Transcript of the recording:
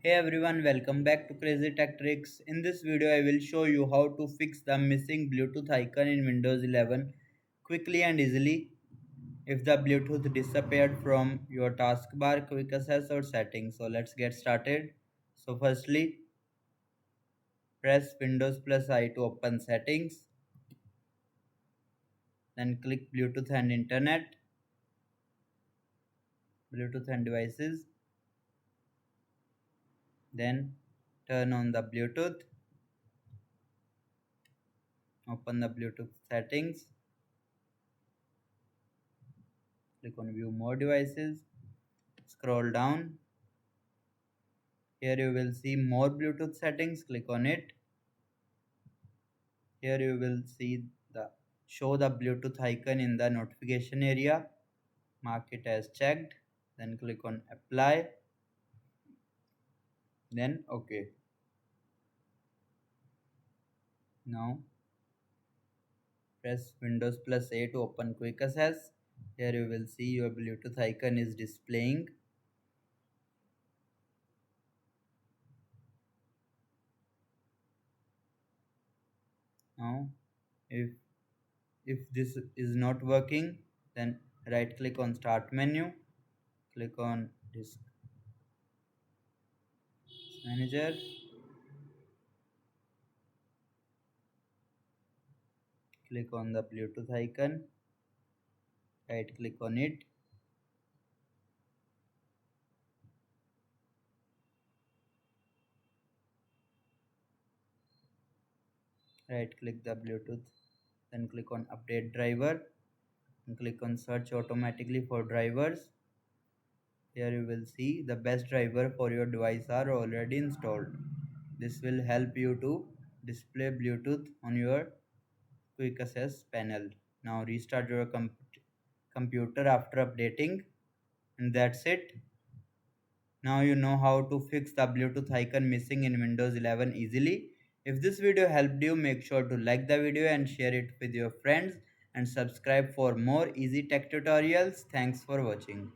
Hey everyone, welcome back to Crazy Tech Tricks. In this video, I will show you how to fix the missing Bluetooth icon in Windows 11 quickly and easily. If the Bluetooth disappeared from your taskbar, quick access or settings. So let's get started. So firstly, press Windows plus I to open settings. Then click Bluetooth and Internet, Bluetooth and devices. Then turn on the Bluetooth. Open the Bluetooth settings. Click on View More Devices. Scroll down. Here you will see more Bluetooth settings. Click on it. Here you will see the show the Bluetooth icon in the notification area. Mark it as checked. Then click on apply. Then OK. Now press Windows plus A to open quick access. Here you will see your Bluetooth icon is displaying. Now if this is not working, then right click on start menu. Click on disk manager. Click on the Bluetooth icon. Right click on it. Right click the Bluetooth, then click on update driver and click on search automatically for drivers. Here you will see the best driver for your device are already installed. This will help you to display Bluetooth on your quick access panel. Now restart your computer after updating, and that's it. Now you know how to fix the Bluetooth icon missing in Windows 11 easily. If this video helped you, make sure to like the video and share it with your friends and subscribe for more easy tech tutorials. Thanks for watching.